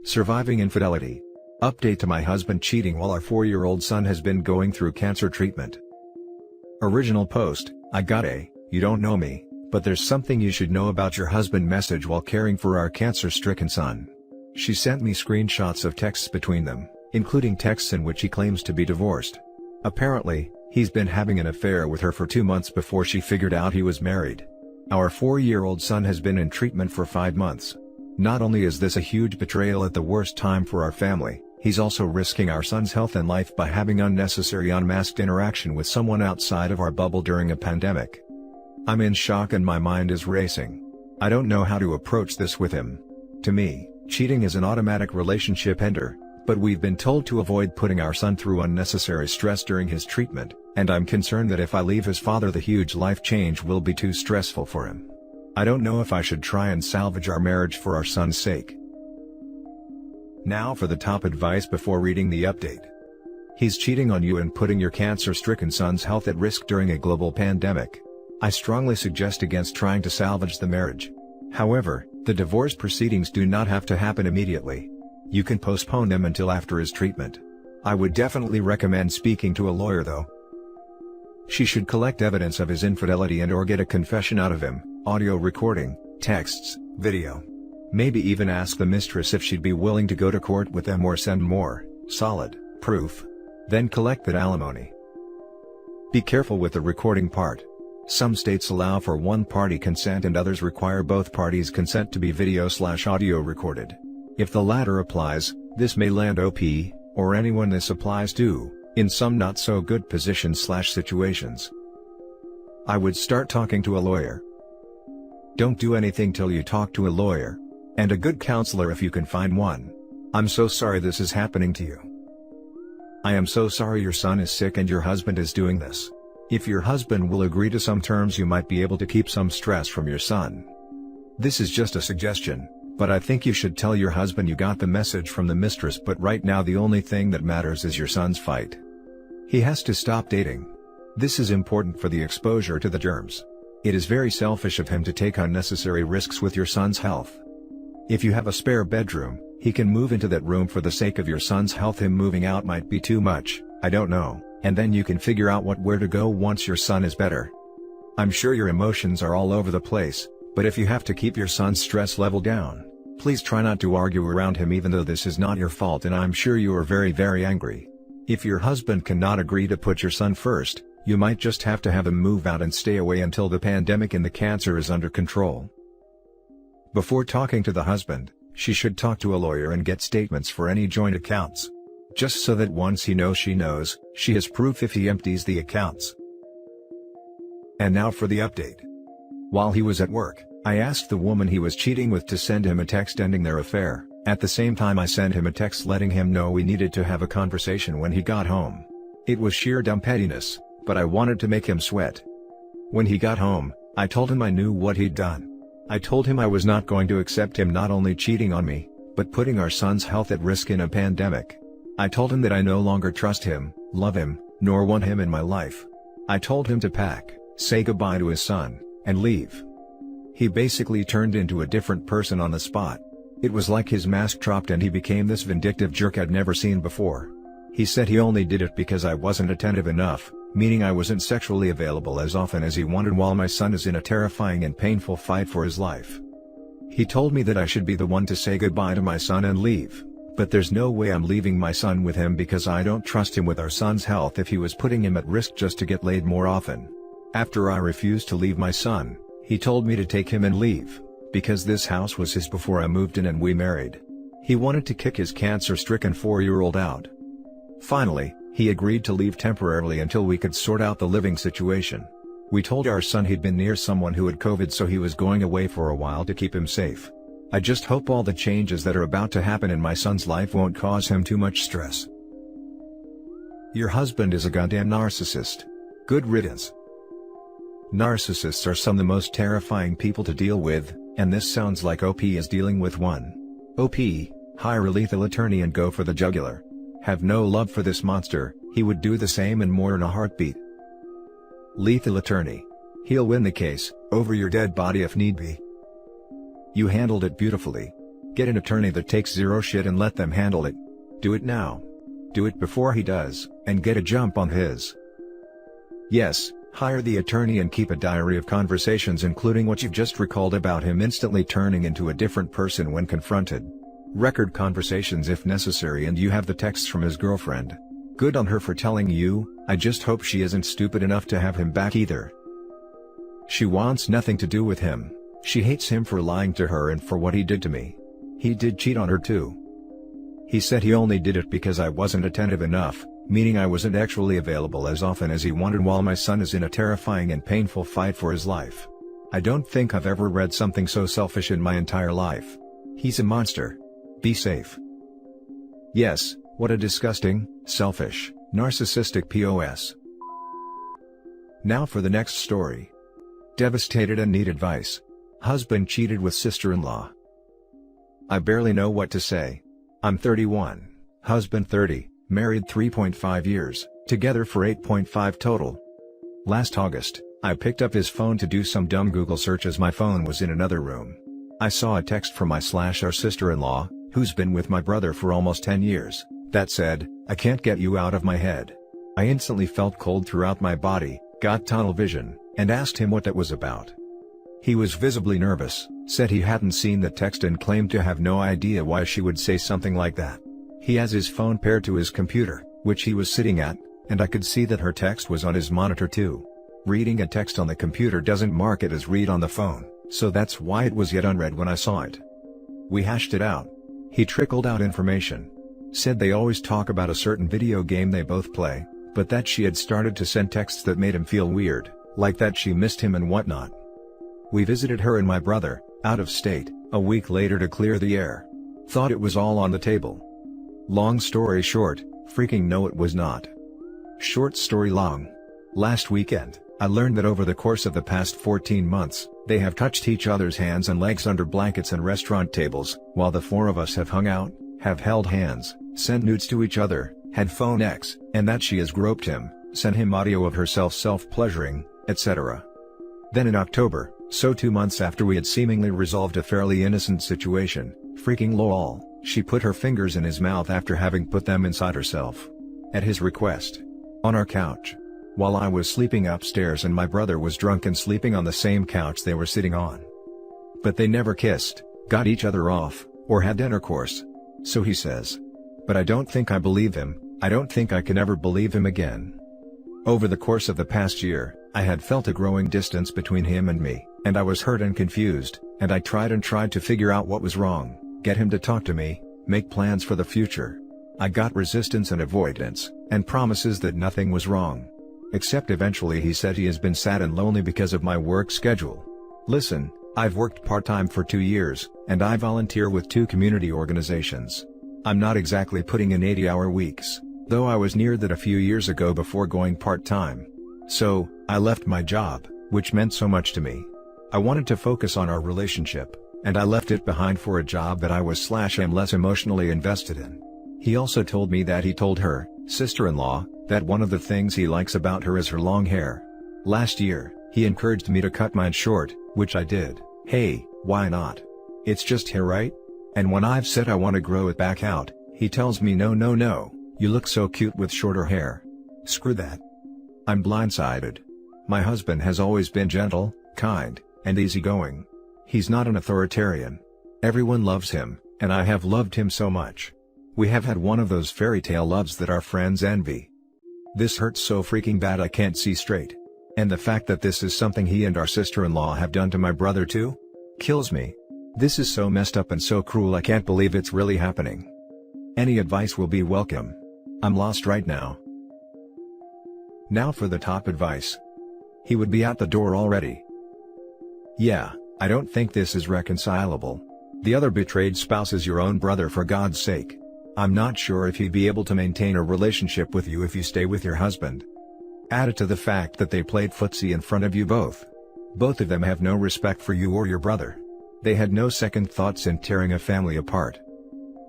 Surviving infidelity. Update to my husband cheating while our 4-year-old son has been going through cancer treatment. Original post, I got a, you don't know me, but there's something you should know about your husband message while caring for our cancer-stricken son. She sent me screenshots of texts between them, including texts in which he claims to be divorced. Apparently, he's been having an affair with her for 2 months before she figured out he was married. Our 4-year-old son has been in treatment for 5 months. Not only is this a huge betrayal at the worst time for our family, he's also risking our son's health and life by having unnecessary unmasked interaction with someone outside of our bubble during a pandemic. I'm in shock and my mind is racing. I don't know how to approach this with him. To me, cheating is an automatic relationship ender, but we've been told to avoid putting our son through unnecessary stress during his treatment, and I'm concerned that if I leave his father, the huge life change will be too stressful for him. I don't know if I should try and salvage our marriage for our son's sake. Now for the top advice before reading the update. He's cheating on you and putting your cancer-stricken son's health at risk during a global pandemic. I strongly suggest against trying to salvage the marriage. However, the divorce proceedings do not have to happen immediately. You can postpone them until after his treatment. I would definitely recommend speaking to a lawyer though. She should collect evidence of his infidelity and/or get a confession out of him, audio recording, texts, video. Maybe even ask the mistress if she'd be willing to go to court with them or send more, solid, proof. Then collect that alimony. Be careful with the recording part. Some states allow for one-party consent and others require both parties' consent to be video/audio recorded. If the latter applies, this may land OP, or anyone this applies to, in some not-so-good positions/situations. I would start talking to a lawyer. Don't do anything till you talk to a lawyer. And a good counselor if you can find one. I'm so sorry this is happening to you. I am so sorry your son is sick and your husband is doing this. If your husband will agree to some terms, you might be able to keep some stress from your son. This is just a suggestion, but I think you should tell your husband you got the message from the mistress, but right now the only thing that matters is your son's fight. He has to stop dating. This is important for the exposure to the germs. It is very selfish of him to take unnecessary risks with your son's health. If you have a spare bedroom, he can move into that room for the sake of your son's health. Him moving out might be too much, I don't know, and then you can figure out where to go once your son is better. I'm sure your emotions are all over the place, but if you have to keep your son's stress level down, please try not to argue around him even though this is not your fault and I'm sure you are very, very angry. If your husband cannot agree to put your son first, you might just have to have him move out and stay away until the pandemic and the cancer is under control. Before talking to the husband, she should talk to a lawyer and get statements for any joint accounts. Just so that once he knows, she has proof if he empties the accounts. And now for the update. While he was at work, I asked the woman he was cheating with to send him a text ending their affair. At the same time I sent him a text letting him know we needed to have a conversation when he got home. It was sheer dumb pettiness, but I wanted to make him sweat. When he got home, I told him I knew what he'd done. I told him I was not going to accept him not only cheating on me, but putting our son's health at risk in a pandemic. I told him that I no longer trust him, love him, nor want him in my life. I told him to pack, say goodbye to his son, and leave. He basically turned into a different person on the spot. It was like his mask dropped and he became this vindictive jerk I'd never seen before. He said he only did it because I wasn't attentive enough, meaning I wasn't sexually available as often as he wanted while my son is in a terrifying and painful fight for his life. He told me that I should be the one to say goodbye to my son and leave, but there's no way I'm leaving my son with him because I don't trust him with our son's health if he was putting him at risk just to get laid more often. After I refused to leave my son, he told me to take him and leave, because this house was his before I moved in and we married. He wanted to kick his cancer-stricken 4-year-old out. Finally, he agreed to leave temporarily until we could sort out the living situation. We told our son he'd been near someone who had COVID, so he was going away for a while to keep him safe. I just hope all the changes that are about to happen in my son's life won't cause him too much stress. Your husband is a goddamn narcissist. Good riddance. Narcissists are some of the most terrifying people to deal with, and this sounds like OP is dealing with one. OP, hire a lethal attorney and go for the jugular. Have no love for this monster, he would do the same and more in a heartbeat. Lethal attorney. He'll win the case, over your dead body if need be. You handled it beautifully. Get an attorney that takes zero shit and let them handle it. Do it now. Do it before he does, and get a jump on his. Yes, hire the attorney and keep a diary of conversations including what you've just recalled about him instantly turning into a different person when confronted. Record conversations if necessary, and you have the texts from his girlfriend. Good on her for telling you. I just hope she isn't stupid enough to have him back either. She wants nothing to do with him. She hates him for lying to her and for what he did to me. He did cheat on her too. He said he only did it because I wasn't attentive enough, meaning I wasn't actually available as often as he wanted while my son is in a terrifying and painful fight for his life. I don't think I've ever read something so selfish in my entire life. He's a monster. Be safe. Yes, what a disgusting, selfish, narcissistic POS. Now for the next story. Devastated and need advice. Husband cheated with sister-in-law. I barely know what to say. I'm 31, husband 30, married 3.5 years, together for 8.5 total. Last August, I picked up his phone to do some dumb Google search as my phone was in another room. I saw a text from our sister-in-law, who's been with my brother for almost 10 years, that said, "I can't get you out of my head." I instantly felt cold throughout my body, got tunnel vision, and asked him what that was about. He was visibly nervous, said he hadn't seen the text and claimed to have no idea why she would say something like that. He has his phone paired to his computer, which he was sitting at, and I could see that her text was on his monitor too. Reading a text on the computer doesn't mark it as read on the phone, so that's why it was yet unread when I saw it. We hashed it out. He trickled out information. Said they always talk about a certain video game they both play, but that she had started to send texts that made him feel weird, like that she missed him and whatnot. We visited her and my brother, out of state, a week later to clear the air. Thought it was all on the table. Long story short, freaking no it was not. Short story long. Last weekend, I learned that over the course of the past 14 months, they have touched each other's hands and legs under blankets and restaurant tables, while the four of us have hung out, have held hands, sent nudes to each other, had phone X, and that she has groped him, sent him audio of herself self-pleasuring, etc. Then in October, so 2 months after we had seemingly resolved a fairly innocent situation, freaking lol, she put her fingers in his mouth after having put them inside herself. At his request. On our couch. While I was sleeping upstairs and my brother was drunk and sleeping on the same couch they were sitting on. But they never kissed, got each other off, or had intercourse. So he says. But I don't think I believe him. I don't think I can ever believe him again. Over the course of the past year, I had felt a growing distance between him and me, and I was hurt and confused, and I tried to figure out what was wrong, get him to talk to me, make plans for the future. I got resistance and avoidance, and promises that nothing was wrong. Except eventually he said he has been sad and lonely because of my work schedule. Listen, I've worked part-time for 2 years, and I volunteer with 2 community organizations. I'm not exactly putting in 80-hour weeks, though I was near that a few years ago before going part-time. So, I left my job, which meant so much to me. I wanted to focus on our relationship, and I left it behind for a job that I was/am less emotionally invested in. He also told me that he told her, sister-in-law, that one of the things he likes about her is her long hair. Last year, he encouraged me to cut mine short, which I did. Hey, why not? It's just hair, right? And when I've said I want to grow it back out, he tells me no, you look so cute with shorter hair. Screw that. I'm blindsided. My husband has always been gentle, kind, and easygoing. He's not an authoritarian. Everyone loves him, and I have loved him so much. We have had one of those fairy tale loves that our friends envy. This hurts so freaking bad I can't see straight. And the fact that this is something he and our sister-in-law have done to my brother too? Kills me. This is so messed up and so cruel I can't believe it's really happening. Any advice will be welcome. I'm lost right now. Now for the top advice. He would be out the door already. Yeah, I don't think this is reconcilable. The other betrayed spouse is your own brother, for God's sake. I'm not sure if he'd be able to maintain a relationship with you if you stay with your husband. Added to the fact that they played footsie in front of you both. Both of them have no respect for you or your brother. They had no second thoughts in tearing a family apart.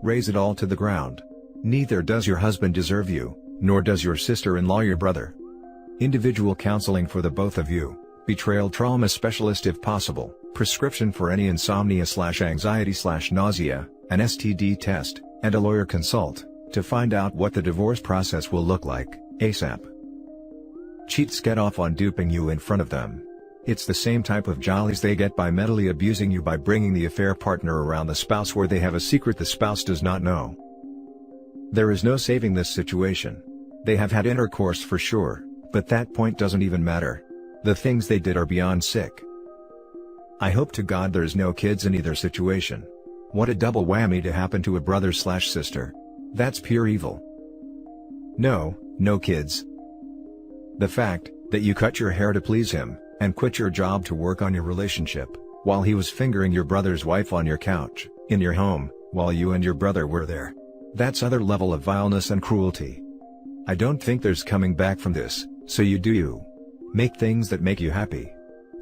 Raise it all to the ground. Neither does your husband deserve you, nor does your sister-in-law your brother. Individual counseling for the both of you, betrayal trauma specialist if possible, prescription for any insomnia/anxiety/nausea, an STD test, and a lawyer consult, to find out what the divorce process will look like, ASAP. Cheats get off on duping you in front of them. It's the same type of jollies they get by mentally abusing you by bringing the affair partner around the spouse where they have a secret the spouse does not know. There is no saving this situation. They have had intercourse for sure, but that point doesn't even matter. The things they did are beyond sick. I hope to God there's no kids in either situation. What a double whammy to happen to a brother/sister. That's pure evil. No kids. The fact that you cut your hair to please him, and quit your job to work on your relationship, while he was fingering your brother's wife on your couch, in your home, while you and your brother were there. That's other level of vileness and cruelty. I don't think there's coming back from this, so you do you. Make things that make you happy.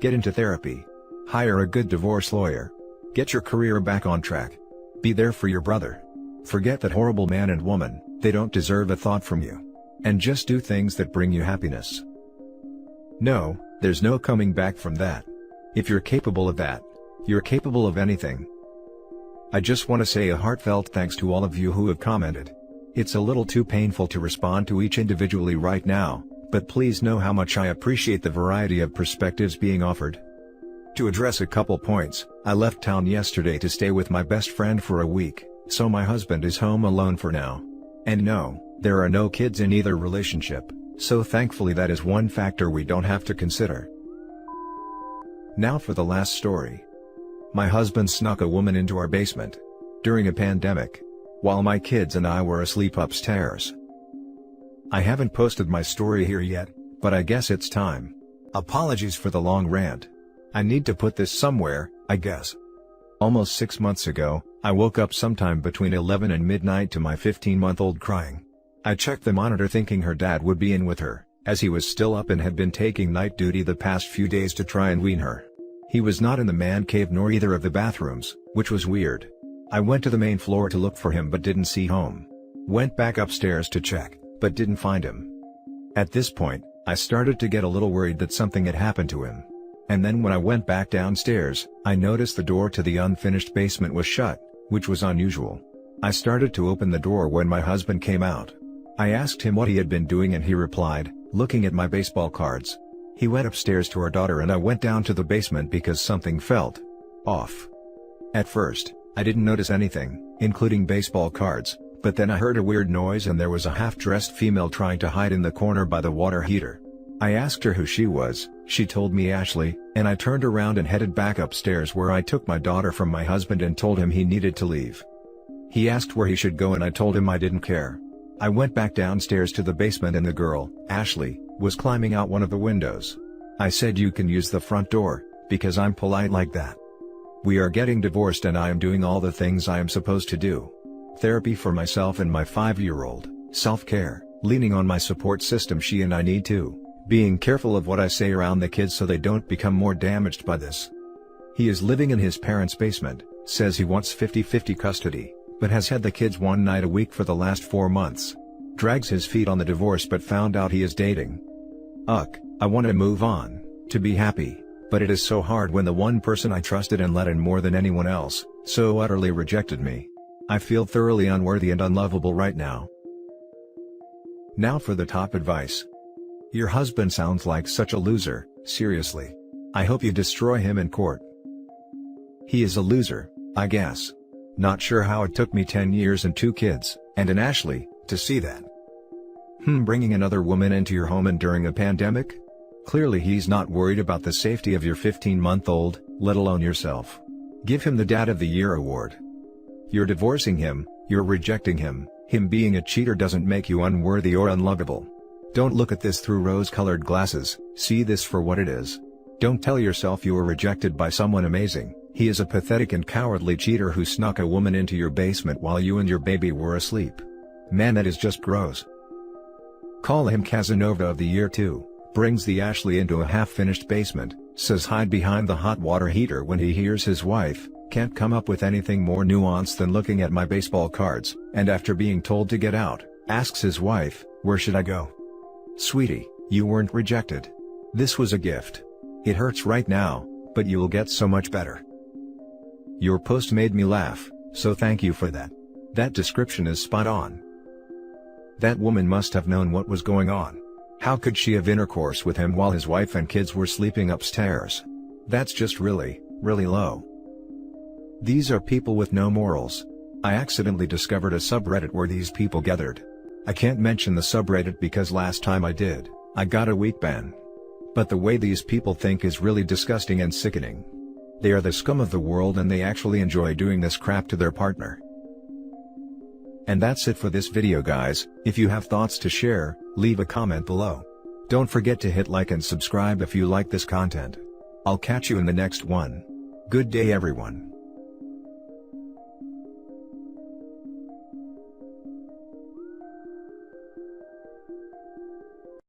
Get into therapy. Hire a good divorce lawyer. Get your career back on track. Be there for your brother. Forget that horrible man and woman, they don't deserve a thought from you. And just do things that bring you happiness. No, there's no coming back from that. If you're capable of that, you're capable of anything. I just want to say a heartfelt thanks to all of you who have commented. It's a little too painful to respond to each individually right now, but please know how much I appreciate the variety of perspectives being offered. To address a couple points, I left town yesterday to stay with my best friend for a week, so my husband is home alone for now. And no, there are no kids in either relationship, so thankfully that is one factor we don't have to consider. Now for the last story. My husband snuck a woman into our basement during a pandemic, while my kids and I were asleep upstairs. I haven't posted my story here yet, but I guess it's time. Apologies for the long rant. I need to put this somewhere, I guess. Almost 6 months ago, I woke up sometime between 11 and midnight to my 15-month-old crying. I checked the monitor thinking her dad would be in with her, as he was still up and had been taking night duty the past few days to try and wean her. He was not in the man cave nor either of the bathrooms, which was weird. I went to the main floor to look for him but didn't see home. Went back upstairs to check, but didn't find him. At this point, I started to get a little worried that something had happened to him. And then when I went back downstairs, I noticed the door to the unfinished basement was shut, which was unusual. I started to open the door when my husband came out. I asked him what he had been doing and he replied, looking at my baseball cards. He went upstairs to our daughter and I went down to the basement because something felt off. At first, I didn't notice anything, including baseball cards, but then I heard a weird noise and there was a half-dressed female trying to hide in the corner by the water heater. I asked her who she was, she told me Ashley, and I turned around and headed back upstairs where I took my daughter from my husband and told him he needed to leave. He asked where he should go and I told him I didn't care. I went back downstairs to the basement and the girl, Ashley, was climbing out one of the windows. I said you can use the front door, because I'm polite like that. We are getting divorced and I am doing all the things I am supposed to do. Therapy for myself and my 5-year-old, self-care, leaning on my support system she and I need to, being careful of what I say around the kids so they don't become more damaged by this. He is living in his parents' basement, says he wants 50-50 custody, but has had the kids one night a week for the last 4 months. Drags his feet on the divorce but found out he is dating. I want to move on, to be happy, but it is so hard when the one person I trusted and let in more than anyone else, so utterly rejected me. I feel thoroughly unworthy and unlovable right now. Now for the top advice. Your husband sounds like such a loser, seriously. I hope you destroy him in court. He is a loser, I guess. Not sure how it took me 10 years and 2 kids, and an Ashley, to see that. Bringing another woman into your home and during a pandemic? Clearly he's not worried about the safety of your 15-month-old, let alone yourself. Give him the Dad of the Year award. You're divorcing him, you're rejecting him. Him being a cheater doesn't make you unworthy or unlovable. Don't look at this through rose-colored glasses, see this for what it is. Don't tell yourself you were rejected by someone amazing. He is a pathetic and cowardly cheater who snuck a woman into your basement while you and your baby were asleep. Man, that is just gross. Call him Casanova of the Year too. Brings the Ashley into a half-finished basement, says hide behind the hot water heater when he hears his wife, can't come up with anything more nuanced than looking at my baseball cards, and after being told to get out, asks his wife, where should I go? Sweetie, you weren't rejected. This was a gift. It hurts right now, but you will get so much better. Your post made me laugh, so thank you for that. That description is spot on. That woman must have known what was going on. How could she have intercourse with him while his wife and kids were sleeping upstairs? That's just really, really low. These are people with no morals. I accidentally discovered a subreddit where these people gathered. I can't mention the subreddit because last time I did, I got a week ban. But the way these people think is really disgusting and sickening. They are the scum of the world and they actually enjoy doing this crap to their partner. And that's it for this video guys. If you have thoughts to share, leave a comment below. Don't forget to hit like and subscribe if you like this content. I'll catch you in the next one. Good day everyone.